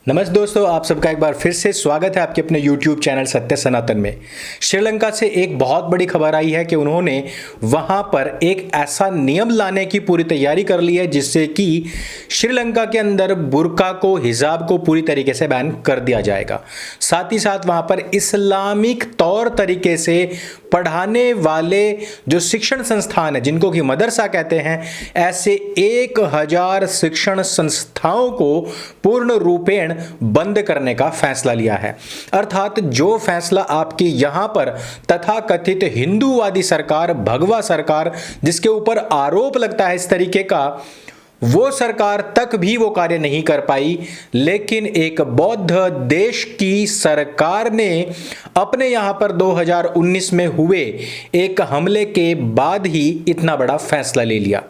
नमस्ते दोस्तों, आप सबका एक बार फिर से स्वागत है आपके अपने YouTube चैनल सत्य सनातन में। श्रीलंका से एक बहुत बड़ी खबर आई है कि उन्होंने वहां पर एक ऐसा नियम लाने की पूरी तैयारी कर ली है जिससे कि श्रीलंका के अंदर बुर्का को, हिजाब को पूरी तरीके से बैन कर दिया जाएगा। साथ ही साथ वहां पर इस्लामिक तौर तरीके से पढ़ाने वाले जो शिक्षण संस्थान है, जिनको कि मदरसा कहते हैं, ऐसे 1000 शिक्षण संस्थाओं को पूर्ण रूपेण बंद करने का फैसला लिया है। अर्थात जो फैसला आपकी यहां पर तथाकथित हिंदूवादी सरकार, भगवा सरकार, जिसके ऊपर आरोप लगता है इस तरीके का, वो सरकार तक भी वो कार्य नहीं कर पाई, लेकिन एक बौद्ध देश की सरकार ने अपने यहां पर 2019 में हुए एक हमले के बाद ही इतना बड़ा फैसला ले लिया।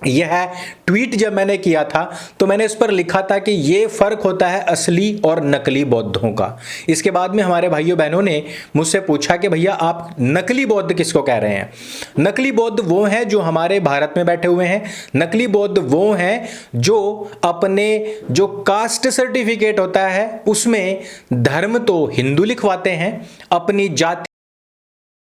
यह ट्वीट जब मैंने किया था तो मैंने इस पर लिखा था कि यह फर्क होता है असली और नकली बौद्धों का। इसके बाद में हमारे भाइयों बहनों ने मुझसे पूछा कि भैया आप नकली बौद्ध किसको कह रहे हैं। नकली बौद्ध वो हैं जो हमारे भारत में बैठे हुए हैं। नकली बौद्ध वो हैं जो अपने जो कास्ट सर्टिफिकेट होता है उसमें धर्म तो हिंदू लिखवाते हैं, अपनी जाति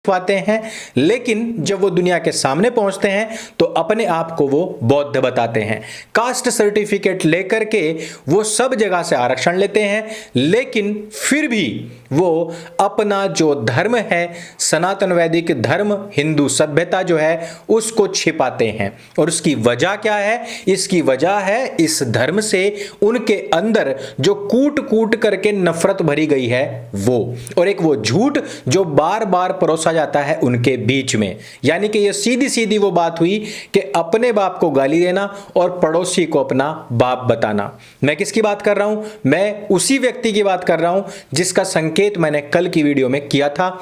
पाते हैं, लेकिन जब वो दुनिया के सामने पहुंचते हैं तो अपने आप को वो बौद्ध बताते हैं। कास्ट सर्टिफिकेट लेकर के वो सब जगह से आरक्षण लेते हैं, लेकिन फिर भी वो अपना जो धर्म है, सनातन वैदिक धर्म, हिंदू सभ्यता जो है, उसको छिपाते हैं। और उसकी वजह क्या है? इसकी वजह है इस धर्म से उनके अंदर जो कूट कूट करके नफरत भरी गई है वो, और एक वो झूठ जो बार बार परोसा जाता है उनके बीच में। यानी कि ये सीधी सीधी वो बात हुई कि अपने बाप को गाली देना और पड़ोसी को अपना बाप बताना। मैं किसकी बात कर रहा हूं? मैं उसी व्यक्ति की बात कर रहा हूं जिसका संकेत मैंने कल की वीडियो में किया था।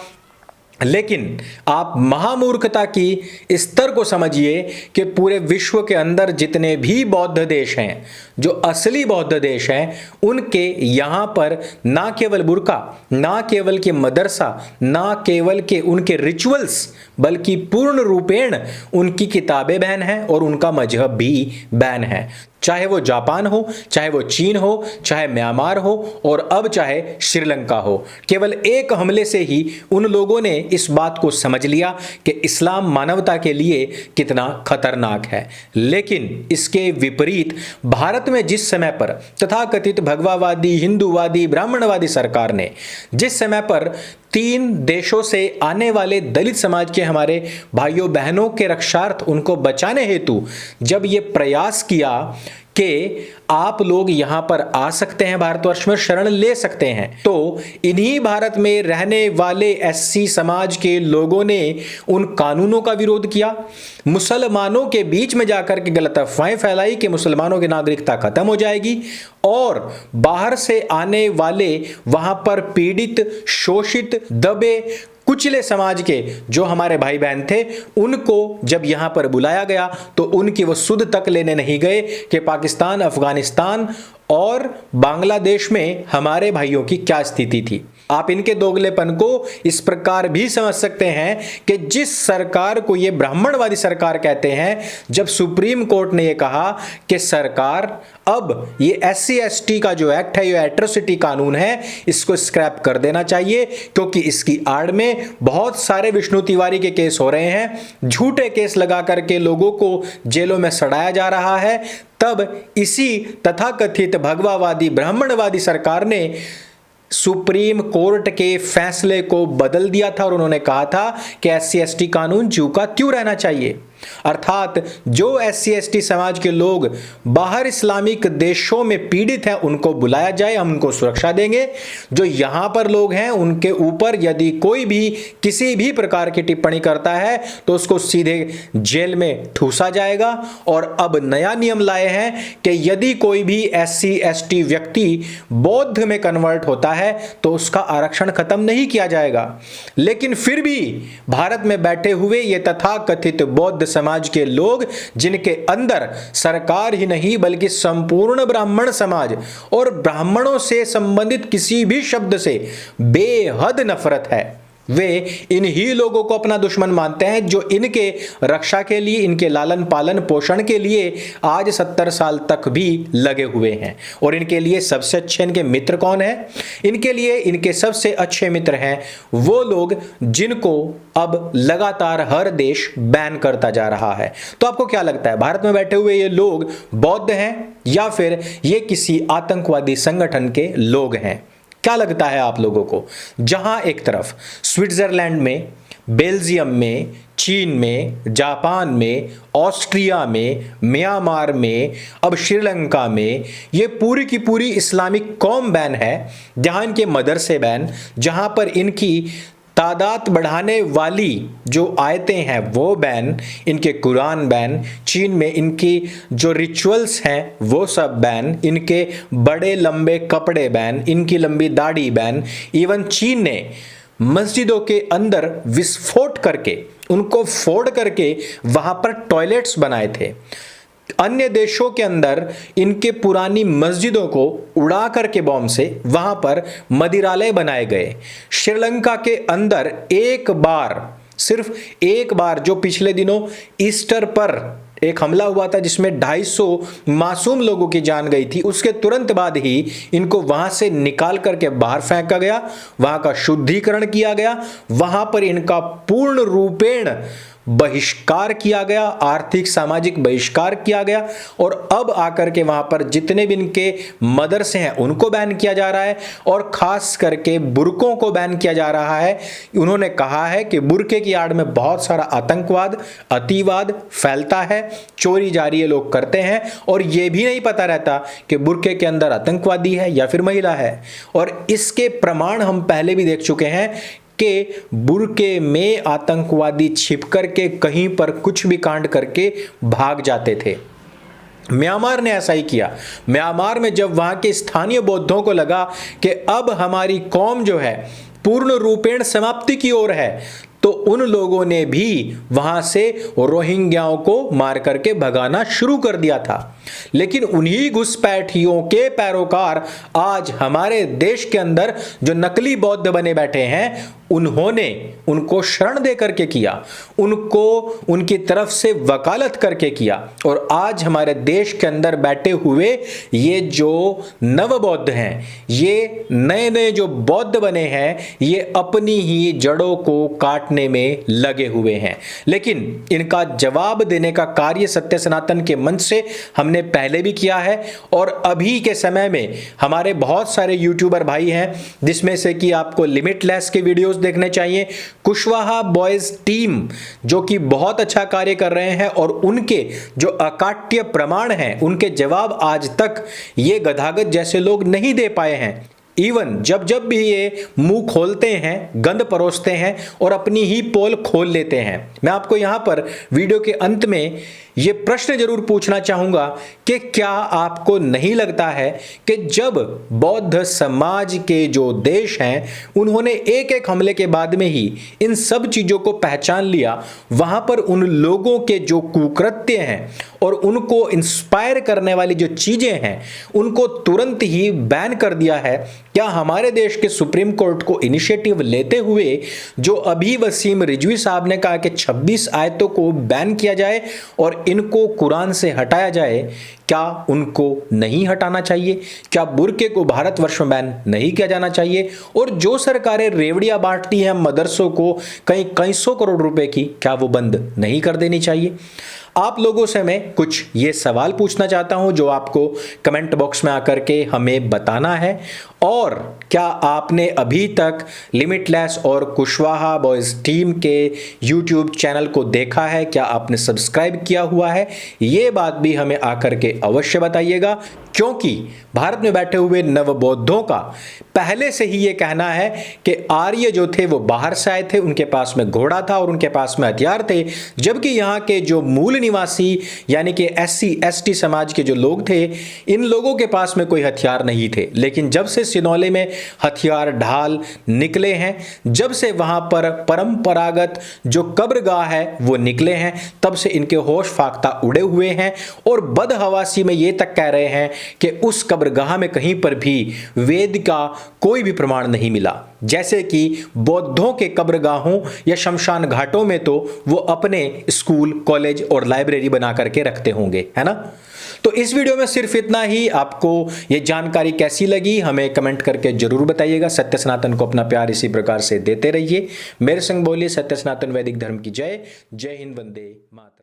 लेकिन आप महामूर्खता की स्तर को समझिए कि पूरे विश्व के अंदर जितने भी बौद्ध देश हैं, जो असली बौद्ध देश हैं, उनके यहां पर ना केवल बुर्का, ना केवल के मदरसा, ना केवल के उनके रिचुअल्स, बल्कि पूर्ण रूपेण उनकी किताबें बैन हैं और उनका मजहब भी बैन है। चाहे वो जापान हो, चाहे वो चीन हो, चाहे म्यांमार हो, और अब चाहे श्रीलंका हो। केवल एक हमले से ही उन लोगों ने इस बात को समझ लिया कि इस्लाम मानवता के लिए कितना खतरनाक है। लेकिन इसके विपरीत भारत में जिस समय पर तथाकथित भगवावादी, हिंदूवादी, ब्राह्मणवादी सरकार ने जिस समय पर 3 देशों से आने वाले दलित समाज के हमारे भाइयों बहनों के रक्षार्थ, उनको बचाने हेतु जब ये प्रयास किया कि आप लोग यहां पर आ सकते हैं, भारतवर्ष में शरण ले सकते हैं, तो इन्हीं भारत में रहने वाले एससी समाज के लोगों ने उन कानूनों का विरोध किया। मुसलमानों के बीच में जाकर के गलत अफवाहें फैलाई कि मुसलमानों की नागरिकता खत्म हो जाएगी, और बाहर से आने वाले वहां पर पीड़ित, शोषित, दबे, कुचले समाज के जो हमारे भाई बहन थे, उनको जब यहां पर बुलाया गया तो उनकी वो सुध तक लेने नहीं गए कि पाकिस्तान, अफगानिस्तान और बांग्लादेश में हमारे भाइयों की क्या स्थिति थी। आप इनके दोगलेपन को इस प्रकार भी समझ सकते हैं कि जिस सरकार को ये ब्राह्मणवादी सरकार कहते हैं, जब सुप्रीम कोर्ट ने ये कहा कि सरकार अब ये SC ST का जो एक्ट है, ये एट्रोसिटी कानून है, इसको स्क्रैप कर देना चाहिए, क्योंकि इसकी आड़ में बहुत सारे विष्णु तिवारी के केस हो रहे हैं, झूठे केस लगा करके लोगों को जेलों में सड़ाया जा रहा है। तब इसी तथाकथित भगवावादी, ब्राह्मणवादी सरकार ने सुप्रीम कोर्ट के फैसले को बदल दिया था और उन्होंने कहा था कि SC ST कानून ज्यों का त्यों रहना चाहिए। अर्थात जो SC ST समाज के लोग बाहर इस्लामिक देशों में पीड़ित हैं, उनको बुलाया जाए, हम उनको सुरक्षा देंगे। जो यहां पर लोग हैं उनके ऊपर यदि कोई भी किसी भी प्रकार की टिप्पणी करता है तो उसको सीधे जेल में ठूसा जाएगा। और अब नया नियम लाए हैं कि यदि कोई भी SC ST व्यक्ति बौद्ध में कन्वर्ट होता है तो उसका आरक्षण खत्म नहीं किया जाएगा। लेकिन फिर भी भारत में बैठे हुए ये तथाकथित बौद्ध समाज के लोग, जिनके अंदर सरकार ही नहीं बल्कि संपूर्ण ब्राह्मण समाज और ब्राह्मणों से संबंधित किसी भी शब्द से बेहद नफरत है, वे इन्हीं लोगों को अपना दुश्मन मानते हैं जो इनके रक्षा के लिए, इनके लालन पालन पोषण के लिए आज 70 साल तक भी लगे हुए हैं। और इनके लिए सबसे अच्छे इनके मित्र कौन है? इनके लिए इनके सबसे अच्छे मित्र हैं वो लोग जिनको अब लगातार हर देश बैन करता जा रहा है। तो आपको क्या लगता है, भारत में बैठे हुए ये लोग बौद्ध हैं या फिर ये किसी आतंकवादी संगठन के लोग हैं? क्या लगता है आप लोगों को? जहां एक तरफ स्विट्जरलैंड में, बेल्जियम में, चीन में, जापान में, ऑस्ट्रिया में, म्यांमार में, अब श्रीलंका में ये पूरी की पूरी इस्लामिक कौम बैन है, जहां इनके मदरसे बैन, जहां पर इनकी तादाद बढ़ाने वाली जो आयतें हैं वो बैन, इनके कुरान बैन, चीन में इनकी जो रिचुअल्स हैं वो सब बैन, इनके बड़े लंबे कपड़े बैन, इनकी लंबी दाढ़ी बैन। इवन चीन ने मस्जिदों के अंदर विस्फोट करके, उनको फोड़ करके वहां पर टॉयलेट्स बनाए थे। अन्य देशों के अंदर इनके पुरानी मस्जिदों को उड़ा करके बॉम्ब से वहां पर मदिरालय बनाए गए। श्रीलंका के अंदर एक बार, सिर्फ एक बार, जो पिछले दिनों ईस्टर पर एक हमला हुआ था जिसमें 250 मासूम लोगों की जान गई थी, उसके तुरंत बाद ही इनको वहां से निकाल करके बाहर फेंका गया, वहां का शुद्धिकरण किया गया, वहां पर इनका पूर्ण रूपेण बहिष्कार किया गया, आर्थिक सामाजिक बहिष्कार किया गया। और अब आकर के वहां पर जितने भी इनके मदरसे हैं उनको बैन किया जा रहा है और खास करके बुर्कों को बैन किया जा रहा है। उन्होंने कहा है कि बुर्के की आड़ में बहुत सारा आतंकवाद, अतिवाद फैलता है, चोरी जारी ये लोग करते हैं और ये भी नहीं पता रहता कि बुर्के के अंदर आतंकवादी है या फिर महिला है। और इसके प्रमाण हम पहले भी देख चुके हैं कि बुर्के में आतंकवादी छिप करके कहीं पर कुछ भी कांड करके भाग जाते थे। म्यांमार ने ऐसा ही किया। म्यांमार में जब वहां के स्थानीय बौद्धों को लगा कि अब हमारी कौम जो है पूर्ण रूपेण समाप्ति की ओर है, तो उन लोगों ने भी वहां से रोहिंग्याओं को मार करके भगाना शुरू कर दिया था। लेकिन उन्हीं घुसपैठियों के पैरोकार आज हमारे देश के अंदर जो नकली बौद्ध बने बैठे हैं, उन्होंने उनको शरण दे करके किया, उनको उनकी तरफ से वकालत करके किया। और आज हमारे देश के अंदर बैठे हुए ये जो नव बौद्ध हैं, ये नए नए जो बौद्ध बने हैं, ये अपनी ही जड़ों को काटने में लगे हुए हैं। लेकिन इनका जवाब देने का कार्य सत्य सनातन के मंच से हमने पहले भी किया है और अभी के समय में हमारे बहुत सारे यूट्यूबर भाई हैं, जिसमें से कि आपको लिमिटलेस के वीडियोस देखने चाहिए, कुशवाहा बॉयज टीम जो कि बहुत अच्छा कार्य कर रहे हैं और उनके जो अकाट्य प्रमाण हैं, उनके जवाब आज तक ये गधागध जैसे लोग नहीं दे पाए हैं। इवन जब जब भी ये मुंह खोलते हैं, गंद परोसते हैं और अपनी ही पोल खोल लेते हैं। मैं आपको यहां पर वीडियो के अंत में ये प्रश्न जरूर पूछना चाहूंगा कि क्या आपको नहीं लगता है कि जब बौद्ध समाज के जो देश हैं उन्होंने एक एक हमले के बाद में ही इन सब चीजों को पहचान लिया, वहां पर उन लोगों के जो कुकृत्य हैं और उनको इंस्पायर करने वाली जो चीजें हैं उनको तुरंत ही बैन कर दिया है, क्या हमारे देश के सुप्रीम कोर्ट को इनिशिएटिव लेते हुए जो अभी वसीम रिजवी साहब ने कहा कि 26 आयतों को बैन किया जाए और इनको कुरान से हटाया जाए, क्या उनको नहीं हटाना चाहिए? क्या बुर्के को भारतवर्ष में बैन नहीं किया जाना चाहिए? और जो सरकारें रेवड़ियां बांटती हैं मदरसों को कई सौ करोड़ रुपए की, क्या वो बंद नहीं कर देनी चाहिए? आप लोगों से मैं कुछ ये सवाल पूछना चाहता हूं जो आपको कमेंट बॉक्स में आकर के हमें बताना है। और क्या आपने अभी तक लिमिटलेस और कुशवाहा बॉयज टीम के यूट्यूब चैनल को देखा है? क्या आपने सब्सक्राइब किया हुआ है? ये बात भी हमें आकर के अवश्य बताइएगा, क्योंकि भारत में बैठे हुए नवबौद्धों का पहले से ही ये कहना है कि आर्य जो थे वो बाहर से आए थे, उनके पास में घोड़ा था और उनके पास में हथियार थे, जबकि यहाँ के जो मूल निवासी यानी कि SC ST समाज के जो लोग थे, इन लोगों के पास में कोई हथियार नहीं थे। लेकिन जब से सिनौले में हथियार ढाल निकले हैं, जब से वहां पर परंपरागत जो कब्रगाह है वो निकले हैं, तब से इनके होश फाख्ता उड़े हुए हैं और बदहवासी में ये तक कह रहे हैं कि उस कब्रगाह में कहीं पर भी वेद का कोई भी प्रमाण नहीं मिला। जैसे कि बौद्धों के कब्रगाहों या शमशान घाटों में तो वो अपने स्कूल, कॉलेज और लाइब्रेरी बना करके रखते होंगे, है ना। तो इस वीडियो में सिर्फ इतना ही। आपको ये जानकारी कैसी लगी हमें कमेंट करके जरूर बताइएगा। सत्य सनातन को अपना प्यार इसी प्रकार से देते रहिए। मेरे संग बोलिए सत्य सनातन वैदिक धर्म की जय। जय हिंद, वंदे मातरम।